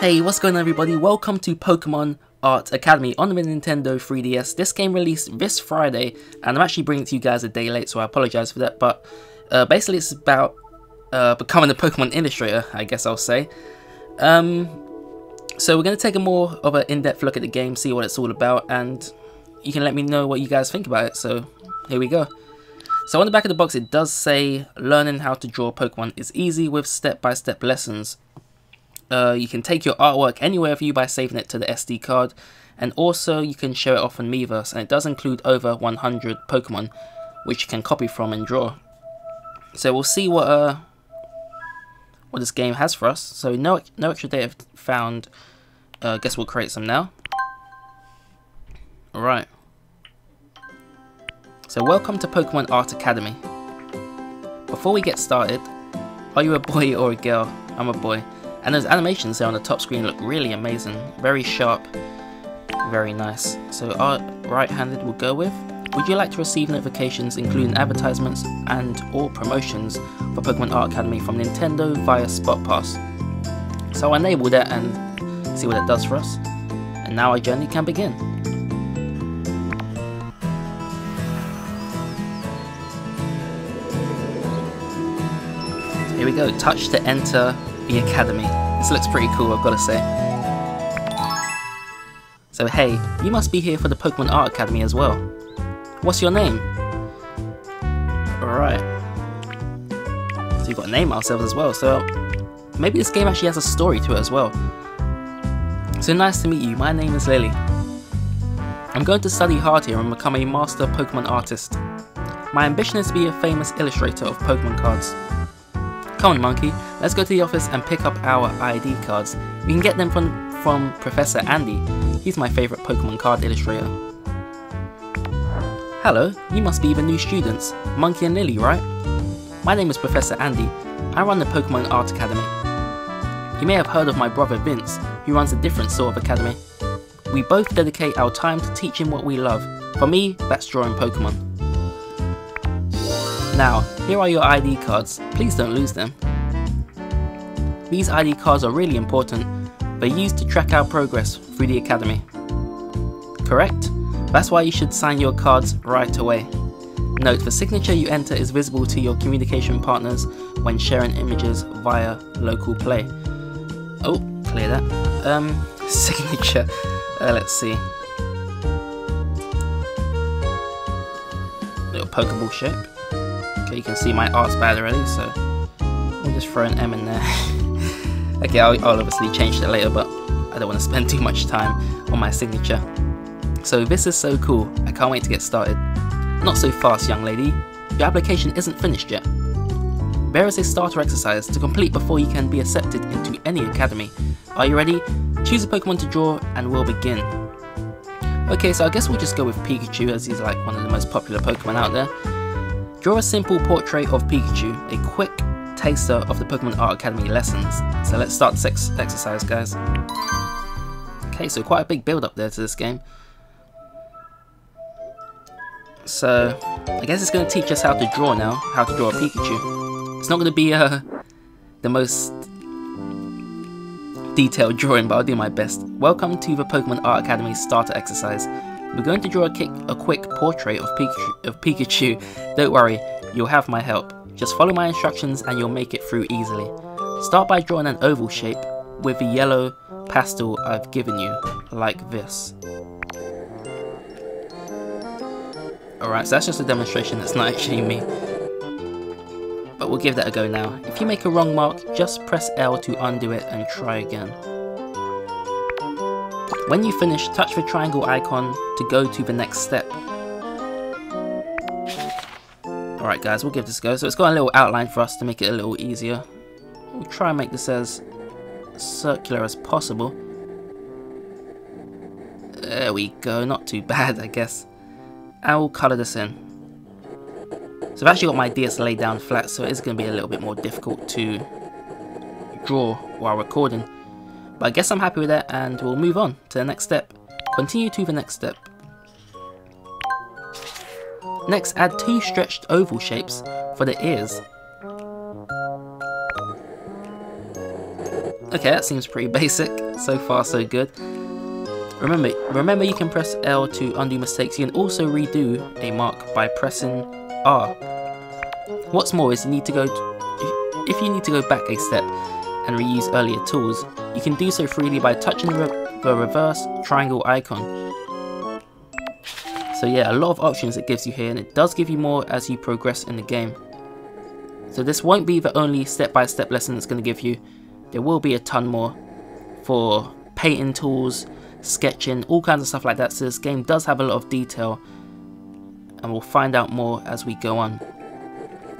Hey, what's going on everybody? Welcome to Pokemon Art Academy on the Nintendo 3DS. This game released this Friday, and I'm actually bringing it to you guys a day late, so I apologize for that. But basically it's about becoming a Pokemon Illustrator, I guess I'll say. So we're going to take a more of an in-depth look at the game, see what it's all about, and you can let me know what you guys think about it. So here we go. So on the back of the box it does say, learning how to draw Pokemon is easy with step-by-step lessons. You can take your artwork anywhere with you by saving it to the SD card, and also you can show it off on Miiverse, and it does include over 100 Pokemon which you can copy from and draw. So we'll see what this game has for us. So no extra data found. Guess we'll create some now. Alright. So welcome to Pokemon Art Academy. Before we get started, are you a boy or a girl? I'm a boy. And those animations there on the top screen look really amazing. Very sharp, very nice. So our right-handed will go with, would you like to receive notifications including advertisements and or promotions for Pokemon Art Academy from Nintendo via Spot Pass? So I'll enable that and see what it does for us. And now our journey can begin. So here we go, touch to enter the Academy. This looks pretty cool, I've got to say. So hey, you must be here for the Pokemon Art Academy as well. What's your name? Alright. So we've got to name ourselves as well, so maybe this game actually has a story to it as well. So nice to meet you, my name is Lily. I'm going to study hard here and become a master Pokemon artist. My ambition is to be a famous illustrator of Pokemon cards. Come on Monkey, let's go to the office and pick up our ID cards. We can get them from Professor Andy. He's my favourite Pokemon card illustrator. Hello, you must be the new students, Monkey and Lily, right? My name is Professor Andy. I run the Pokemon Art Academy. You may have heard of my brother Vince, who runs a different sort of academy. We both dedicate our time to teaching what we love. For me, that's drawing Pokemon. Now, here are your ID cards, please don't lose them. These ID cards are really important, they're used to track our progress through the Academy. Correct? That's why you should sign your cards right away. Note, the signature you enter is visible to your communication partners when sharing images via local play. Oh, clear that. Signature, let's see. Little Pokeball shape. Okay, you can see my art's bad already, so we'll just throw an M in there. Okay, I'll obviously change that later, but I don't want to spend too much time on my signature. So this is so cool, I can't wait to get started. Not so fast, young lady. Your application isn't finished yet. There is a starter exercise to complete before you can be accepted into any academy. Are you ready? Choose a Pokemon to draw and we'll begin. Okay, so I guess we'll just go with Pikachu, as he's like one of the most popular Pokemon out there. Draw a simple portrait of Pikachu, a quick taster of the Pokemon Art Academy lessons. So let's start this exercise, guys. Okay, so quite a big build up there to this game. So I guess it's going to teach us how to draw now, how to draw a Pikachu. It's not going to be the most detailed drawing, but I'll do my best. Welcome to the Pokemon Art Academy starter exercise. We're going to draw a quick portrait of Pikachu. Don't worry, you'll have my help. Just follow my instructions and you'll make it through easily. Start by drawing an oval shape with the yellow pastel I've given you, like this. Alright, so that's just a demonstration, that's not actually me. But we'll give that a go now. If you make a wrong mark, just press L to undo it and try again. When you finish, touch the triangle icon to go to the next step. Alright guys, we'll give this a go. So it's got a little outline for us to make it a little easier. We'll try and make this as circular as possible. There we go, not too bad I guess. And we'll colour this in. So I've actually got my DS laid down flat, so it is going to be a little bit more difficult to draw while recording. But I guess I'm happy with that, and we'll move on to the next step. Continue to the next step. Next, add 2 stretched oval shapes for the ears. Okay, that seems pretty basic. So far, so good. Remember you can press L to undo mistakes. You can also redo a mark by pressing R. What's more is if you need to go back a step and reuse earlier tools, you can do so freely by touching the reverse triangle icon. So yeah, a lot of options it gives you here, and it does give you more as you progress in the game. So this won't be the only step-by-step lesson it's going to give you. There will be a ton more for painting tools, sketching, all kinds of stuff like that. So this game does have a lot of detail, and we'll find out more as we go on.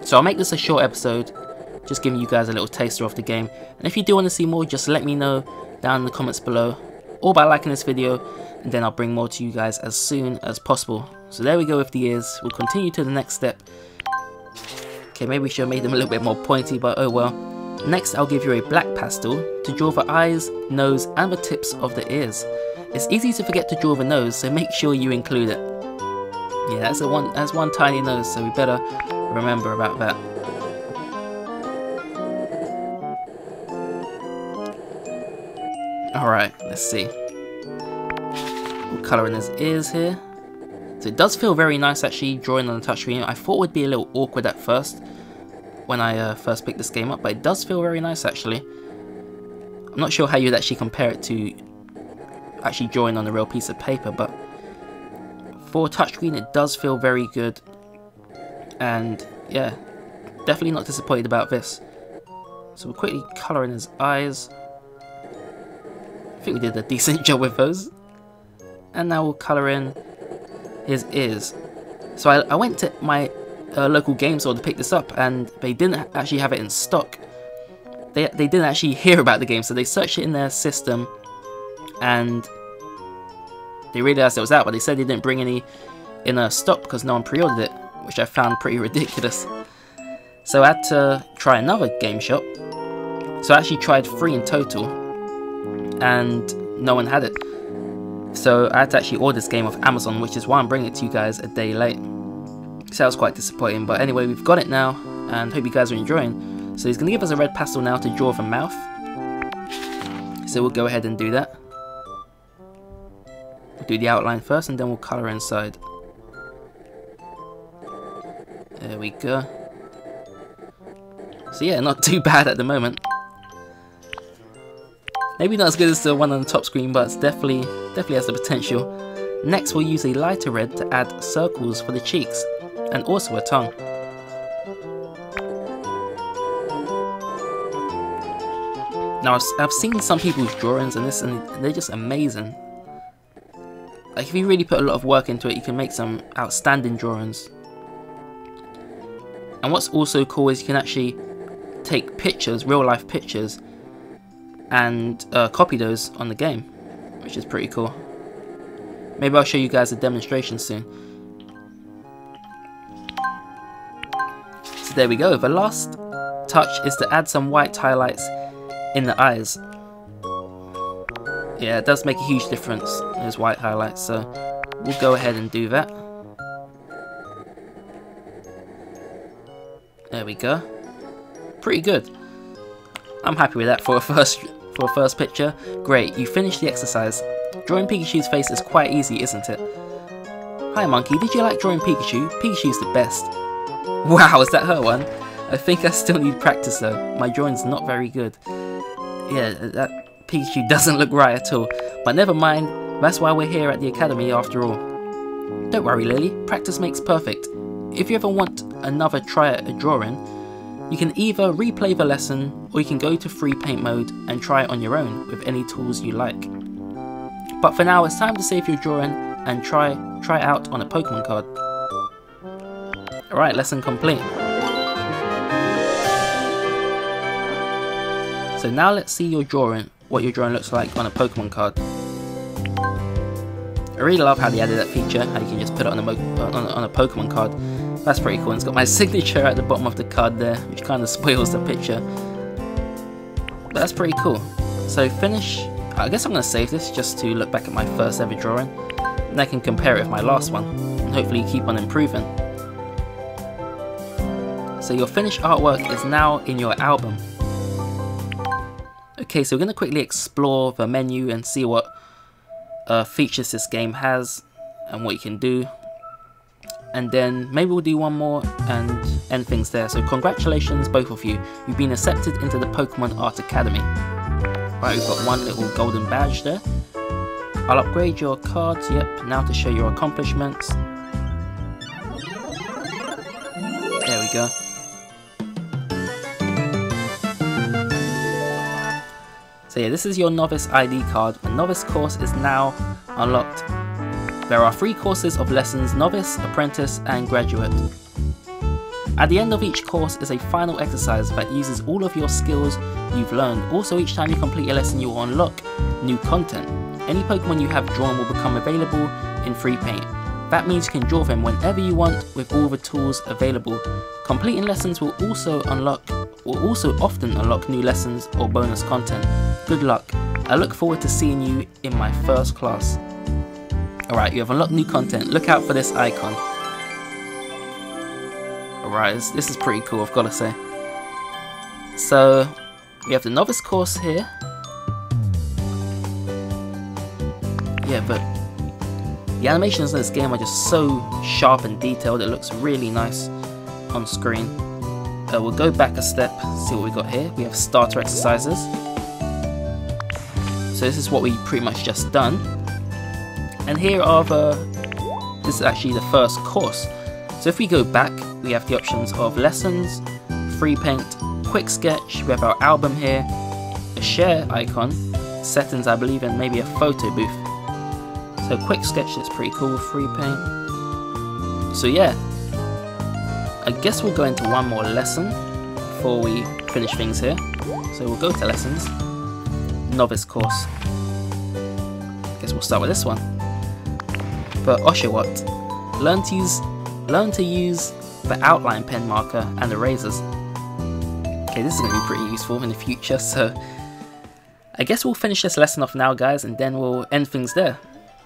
So I'll make this a short episode, just giving you guys a little taster of the game. And if you do want to see more, just let me know down in the comments below, or by liking this video, and then I'll bring more to you guys as soon as possible. So there we go with the ears. We'll continue to the next step. Okay, maybe we should have made them a little bit more pointy, but oh well. Next, I'll give you a black pastel to draw the eyes, nose, and the tips of the ears. It's easy to forget to draw the nose, so make sure you include it. Yeah, that's one tiny nose, so we better remember about that. Alright, let's see. We'll colour in his ears here. So it does feel very nice actually drawing on the touchscreen. I thought it would be a little awkward at first when I first picked this game up, but it does feel very nice actually. I'm not sure how you'd actually compare it to actually drawing on a real piece of paper, but for touchscreen it does feel very good, and yeah, definitely not disappointed about this. So we'll quickly colour in his eyes. I think we did a decent job with those. And now we'll colour in his ears. So I went to my local game store to pick this up, and they didn't actually have it in stock. They didn't actually hear about the game, so they searched it in their system and they realised it was out, but they said they didn't bring any in stock because no one pre-ordered it, which I found pretty ridiculous. So I had to try another game shop. So I actually tried 3 in total, and no one had it. So I had to actually order this game off Amazon, which is why I'm bringing it to you guys a day late. So that was quite disappointing, but anyway, we've got it now, and hope you guys are enjoying. So he's going to give us a red pastel now to draw the mouth. So we'll go ahead and do that. We'll do the outline first, and then we'll colour inside. There we go. So yeah, not too bad at the moment. Maybe not as good as the one on the top screen, but it's definitely has the potential. Next, we'll use a lighter red to add circles for the cheeks, and also a tongue. Now, I've seen some people's drawings and they're just amazing. Like, if you really put a lot of work into it, you can make some outstanding drawings. And what's also cool is you can actually take pictures, real life pictures, and copy those on the game, which is pretty cool. Maybe I'll show you guys a demonstration soon. So there we go. The last touch is to add some white highlights in the eyes. Yeah, it does make a huge difference, those white highlights, so we'll go ahead and do that. There we go. Pretty good. I'm happy with that for a first picture. Great, you finished the exercise. Drawing Pikachu's face is quite easy, isn't it? Hi Monkey, did you like drawing Pikachu? Pikachu's the best. Wow, is that her one? I think I still need practice though. My drawing's not very good. Yeah, that Pikachu doesn't look right at all. But never mind, that's why we're here at the academy after all. Don't worry Lily, practice makes perfect. If you ever want another try at a drawing, you can either replay the lesson, or you can go to free paint mode and try it on your own with any tools you like. But for now, it's time to save your drawing and try it out on a Pokemon card. Alright, lesson complete. So now let's see your drawing, what your drawing looks like on a Pokemon card. I really love how they added that feature, how you can just put it on a Pokemon card. That's pretty cool. And it's got my signature at the bottom of the card there, which kind of spoils the picture. But that's pretty cool. So finish. I guess I'm going to save this just to look back at my first ever drawing, and I can compare it with my last one, and hopefully keep on improving. So your finished artwork is now in your album. Okay, so we're going to quickly explore the menu and see what features this game has and what you can do. And then maybe we'll do one more and end things there. So congratulations both of you. You've been accepted into the Pokemon Art Academy. Right, we've got one little golden badge there. I'll upgrade your cards, yep, now to show your accomplishments. There we go. So yeah, this is your Novice ID card. The Novice Course is now unlocked. There are 3 courses of lessons: Novice, Apprentice and Graduate. At the end of each course is a final exercise that uses all of your skills you've learned. Also, each time you complete a lesson you will unlock new content. Any Pokemon you have drawn will become available in free paint. That means you can draw them whenever you want with all the tools available. Completing lessons will also often unlock new lessons or bonus content. Good luck. I look forward to seeing you in my first class. Alright, you have unlocked new content. Look out for this icon. Alright, this is pretty cool, I've got to say. So, we have the Novice Course here. Yeah, but the animations in this game are just so sharp and detailed. It looks really nice on screen. We'll go back a step, see what we got here. We have starter exercises. So this is what we pretty much just done. And here are this is actually the first course. So if we go back, we have the options of lessons, free paint, quick sketch, we have our album here, a share icon, settings I believe, and maybe a photo booth. So quick sketch is pretty cool with free paint. So yeah, I guess we'll go into one more lesson before we finish things here. So we'll go to lessons, Novice Course. I guess we'll start with this one. For Oshawott, learn to use the outline pen marker and erasers. Okay, this is going to be pretty useful in the future, so I guess we'll finish this lesson off now, guys, and then we'll end things there.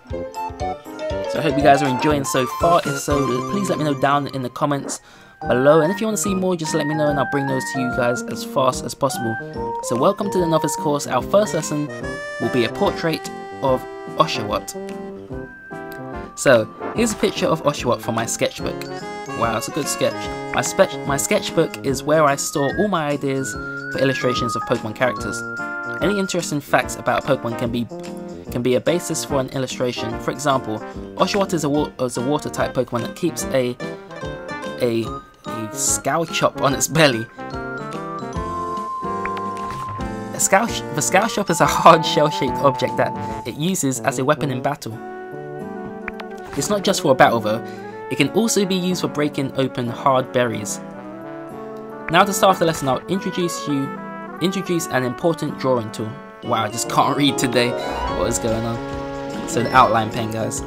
So I hope you guys are enjoying so far. If so, please let me know down in the comments below, and if you want to see more, just let me know and I'll bring those to you guys as fast as possible. So welcome to the Novice Course. Our first lesson will be a portrait of Oshawott. So here's a picture of Oshawott from my sketchbook. Wow, it's a good sketch. My sketchbook is where I store all my ideas for illustrations of Pokemon characters. Any interesting facts about a Pokemon can be a basis for an illustration. For example, Oshawott is a water type Pokemon that keeps a Scowchop on its belly. The Scowchop is a hard shell-shaped object that it uses as a weapon in battle. It's not just for a battle though, it can also be used for breaking open hard berries. Now to start the lesson, I'll introduce an important drawing tool. Wow, I just can't read today. What is going on? So the outline pen, guys.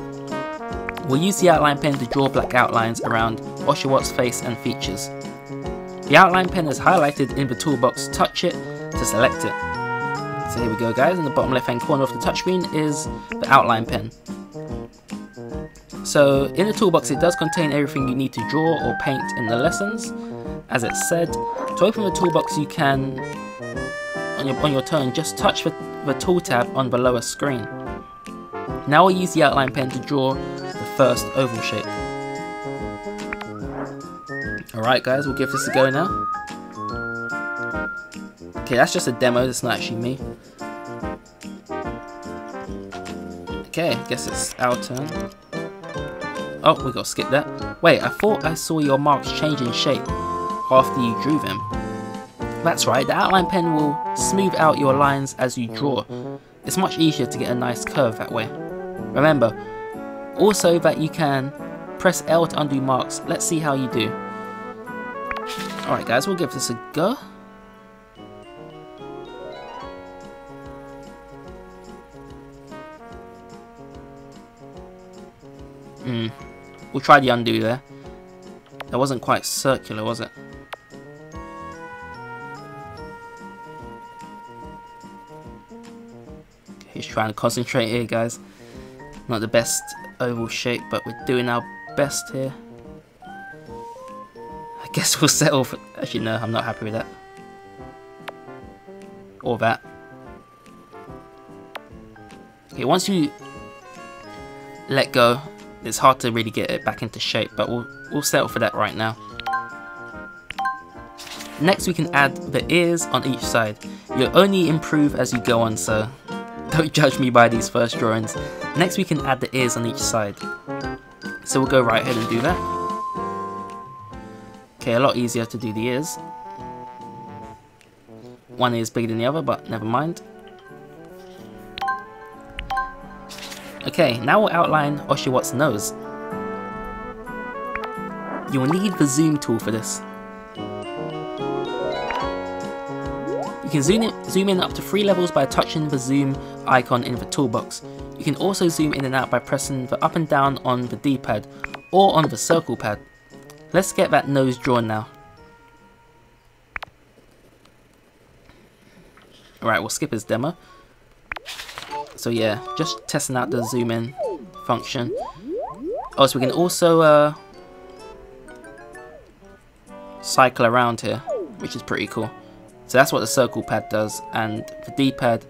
We'll use the outline pen to draw black outlines around Oshawott's face and features. The outline pen is highlighted in the toolbox. Touch it to select it. So here we go, guys. In the bottom left hand corner of the touchscreen is the outline pen. So in the toolbox, it does contain everything you need to draw or paint in the lessons. As it said, to open the toolbox you can, on your turn, just touch the tool tab on the lower screen. Now we'll use the outline pen to draw the first oval shape. Alright guys, we'll give this a go now. Okay, that's just a demo, that's not actually me. Okay, I guess it's our turn. Oh, we gotta skip that. Wait, I thought I saw your marks change in shape after you drew them. That's right, the outline pen will smooth out your lines as you draw. It's much easier to get a nice curve that way. Remember, also that you can press L to undo marks. Let's see how you do. Alright guys, we'll give this a go. We'll try the undo there. That wasn't quite circular, was it? He's trying to concentrate here, guys. Not the best oval shape, but we're doing our best here. I guess we'll settle for... Actually, no, I'm not happy with that. Or that. Okay, once you let go, it's hard to really get it back into shape, but we'll settle for that right now. Next we can add the ears on each side. You'll only improve as you go on, so don't judge me by these first drawings. Next we can add the ears on each side. So we'll go right ahead and do that. Okay, a lot easier to do the ears. One ear is bigger than the other, but never mind. Okay, now we'll outline Oshawott's nose. You will need the zoom tool for this. You can zoom in up to 3 levels by touching the zoom icon in the toolbox. You can also zoom in and out by pressing the up and down on the D-pad or on the circle pad. Let's get that nose drawn now. Alright, we'll skip his demo. So yeah, just testing out the zoom in function. Oh, so we can also cycle around here, which is pretty cool. So that's what the circle pad does, and the D-pad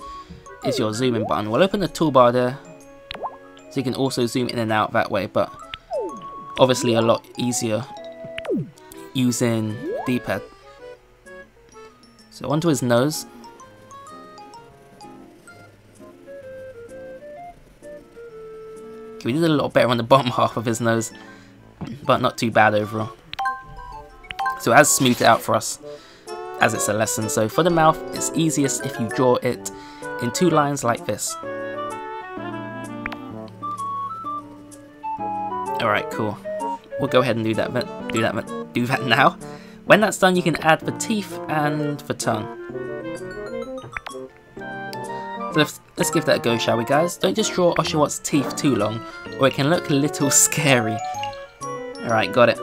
is your zoom in button. We'll open the toolbar there, so you can also zoom in and out that way, but obviously a lot easier using D-pad. So onto his nose. We did a lot better on the bottom half of his nose, but not too bad overall. So it has smoothed it out for us, as it's a lesson. So for the mouth, it's easiest if you draw it in 2 lines like this. Alright, cool. We'll go ahead and do that now. When that's done, you can add the teeth and the tongue. So let's give that a go, shall we, guys? Don't just draw Oshawott's teeth too long, or it can look a little scary. Alright, got it.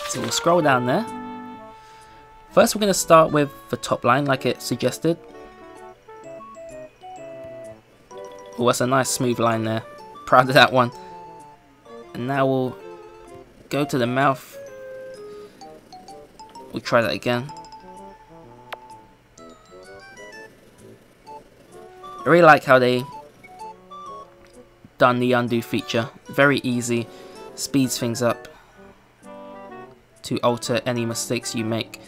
So we'll scroll down there. First we're going to start with the top line, like it suggested. Oh, that's a nice smooth line there. Proud of that one. And now we'll go to the mouth. We'll try that again. I really like how they done the undo feature. Very easy, speeds things up to alter any mistakes you make.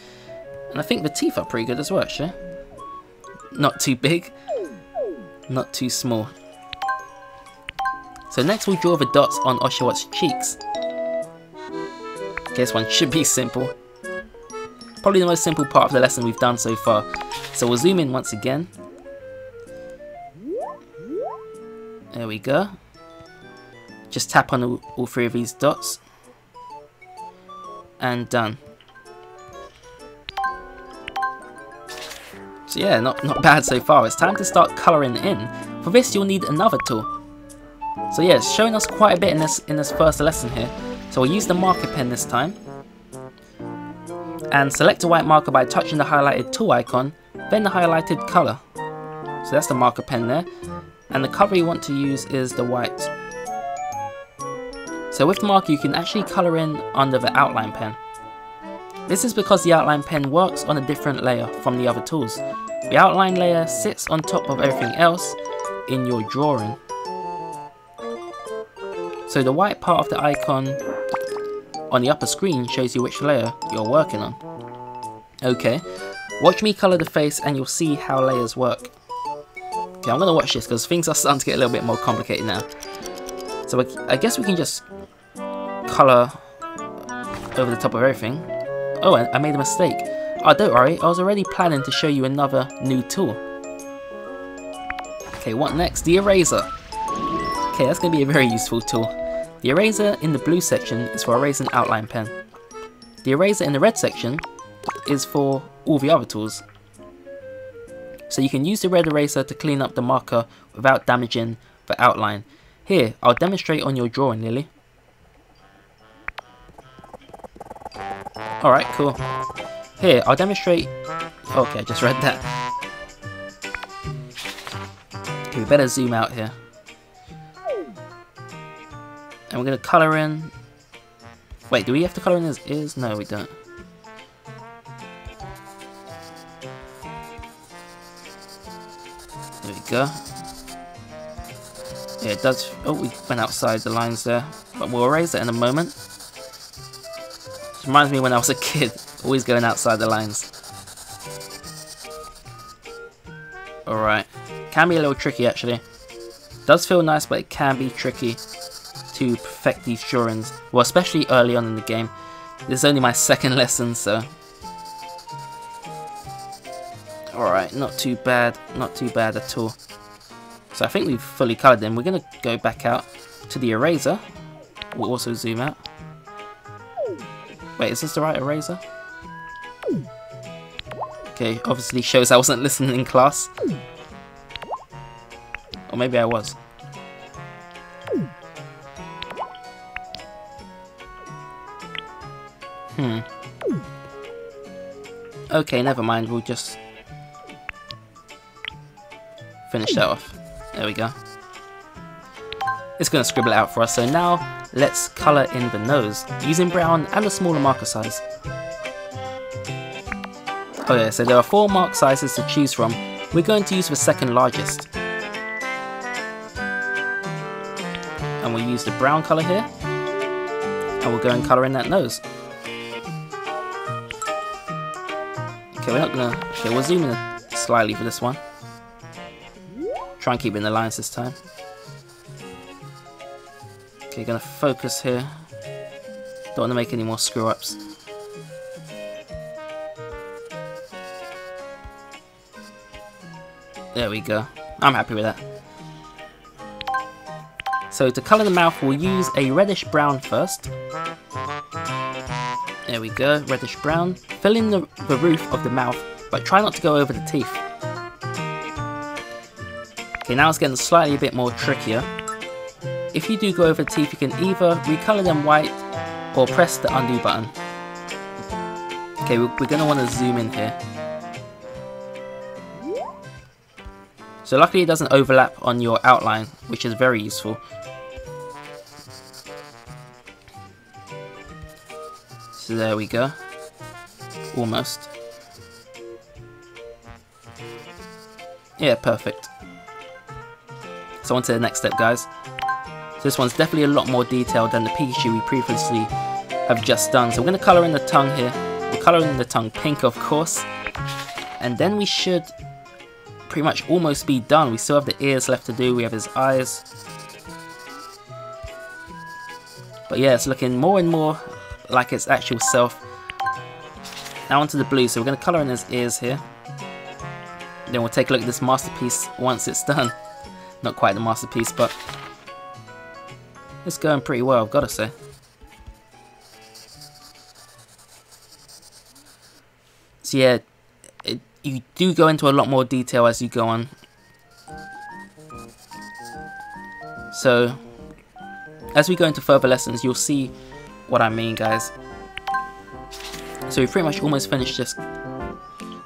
And I think the teeth are pretty good as well, actually. Not too big, not too small. So next we'll draw the dots on Oshawott's cheeks. Okay, this one should be simple. Probably the most simple part of the lesson we've done so far. So we'll zoom in once again. There we go. Just tap on all 3 of these dots. And done. So yeah, not bad so far. It's time to start colouring in. For this you'll need another tool. So yeah, it's showing us quite a bit in this first lesson here. So we'll use the marker pen this time. And select a white marker by touching the highlighted tool icon, then the highlighted colour. So that's the marker pen there. And the colour you want to use is the white. So with the marker you can actually colour in under the outline pen. This is because the outline pen works on a different layer from the other tools. The outline layer sits on top of everything else in your drawing. So the white part of the icon on the upper screen shows you which layer you're working on. Okay, watch me colour the face and you'll see how layers work. Okay, I'm going to watch this because things are starting to get a little bit more complicated now. So I guess we can just colour over the top of everything. Oh, I made a mistake. Oh, don't worry, I was already planning to show you another new tool. Okay, what next? The eraser. Okay, that's going to be a very useful tool. The eraser in the blue section is for erasing outline pen. The eraser in the red section is for all the other tools. So you can use the red eraser to clean up the marker without damaging the outline. Here, I'll demonstrate on your drawing, Lily. Alright, cool. Here, I'll demonstrate... Okay, I just read that. Okay, we better zoom out here. And we're going to colour in... Wait, do we have to colour in his ears? No, we don't. There we go. Yeah, it does. Oh, we went outside the lines there, but we'll erase it in a moment. It reminds me when I was a kid, always going outside the lines. Alright, can be a little tricky actually. Does feel nice, but it can be tricky to perfect these drawings. Well, especially early on in the game. This is only my second lesson, so... Alright, not too bad at all. So I think we've fully coloured them. We're going to go back out to the eraser. We'll also zoom out. Wait, is this the right eraser? Okay, obviously shows I wasn't listening in class. Or maybe I was. Okay, never mind, we'll just finish that off. There we go. It's going to scribble it out for us, so now let's colour in the nose, using brown and a smaller marker size. Oh yeah, so there are 4 mark sizes to choose from. We're going to use the second largest. And we'll use the brown colour here. And we'll go and colour in that nose. Okay, we're not gonna... Okay, we'll zoom in slightly for this one. Try and keep it in the lines this time. Okay, gonna focus here. Don't want to make any more screw-ups. There we go. I'm happy with that. So to colour the mouth, we'll use a reddish brown first. There we go, reddish brown. Fill in the roof of the mouth, but try not to go over the teeth. Okay, now it's getting slightly a bit more trickier. If you do go over the teeth, you can either recolour them white or press the undo button. Okay, we're going to want to zoom in here. So luckily it doesn't overlap on your outline, which is very useful. So there we go. Almost. Yeah, perfect. So on to the next step, guys. So this one's definitely a lot more detailed than the Pikachu we previously have just done. So we're going to colour in the tongue here. We're colouring the tongue pink, of course. And then we should pretty much almost be done. We still have the ears left to do. We have his eyes. But yeah, it's looking more and more like its actual self. Now onto the blue. So we're going to colour in his ears here. Then we'll take a look at this masterpiece once it's done. Not quite the masterpiece, but it's going pretty well, I've got to say. So yeah, you do go into a lot more detail as you go on. So as we go into further lessons, you'll see what I mean, guys. So we've pretty much almost finished this.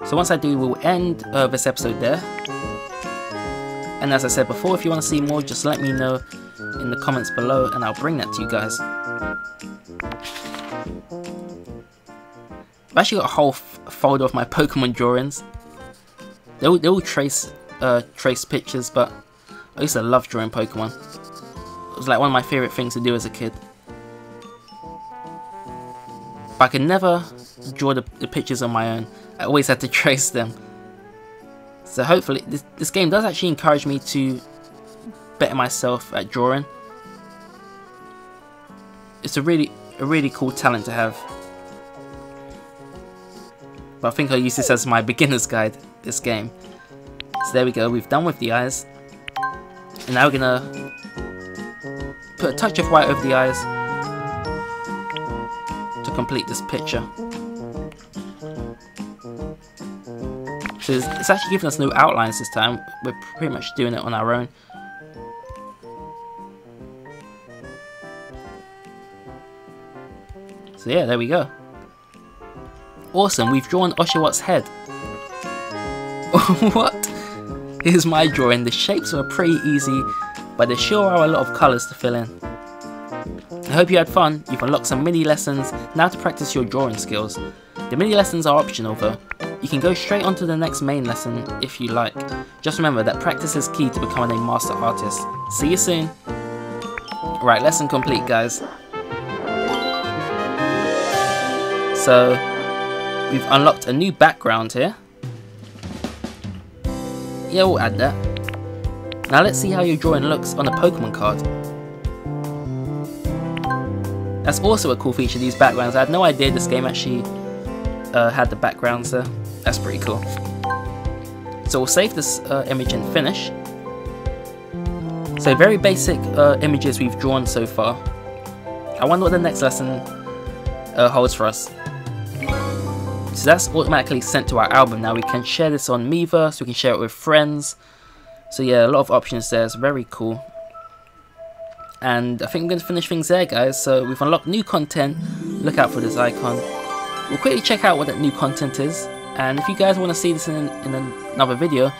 So once I do, we'll end this episode there. And as I said before, if you want to see more, just let me know in the comments below and I'll bring that to you guys. I've actually got a whole folder of my Pokemon drawings. They all trace pictures, but I used to love drawing Pokemon. It was like one of my favourite things to do as a kid. But I could never draw the pictures on my own. I always had to trace them. So hopefully this game does actually encourage me to better myself at drawing. It's a really cool talent to have. But I think I'll use this as my beginner's guide, this game. So there we go, we've done with the eyes. And now we're gonna put a touch of white over the eyes to complete this picture. So it's actually giving us no outlines this time. We're pretty much doing it on our own. So yeah, there we go. Awesome, we've drawn Oshawott's head. What? Here's my drawing. The shapes are pretty easy, but there sure are a lot of colours to fill in. I hope you had fun. You've unlocked some mini lessons now to practice your drawing skills. The mini lessons are optional though. you can go straight onto the next main lesson if you like. Just remember that practice is key to becoming a master artist. See you soon. Right, lesson complete, guys. So we've unlocked a new background here. Yeah, we'll add that. Now let's see how your drawing looks on a Pokemon card. That's also a cool feature, these backgrounds. I had no idea this game actually had the backgrounds there. That's pretty cool. So we'll save this image and finish. So very basic images we've drawn so far. I wonder what the next lesson holds for us. So that's automatically sent to our album. Now we can share this on Miiverse, we can share it with friends. So yeah, a lot of options there. It's very cool. And I think I'm going to finish things there, guys. So we've unlocked new content. Look out for this icon. We'll quickly check out what that new content is. And if you guys want to see this in another video,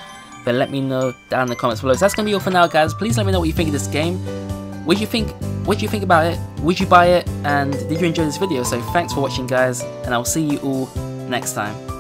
then let me know down in the comments below. So that's going to be all for now, guys. Please let me know what you think of this game. What do you think about it? Would you buy it? And did you enjoy this video? So thanks for watching, guys. And I'll see you all next time.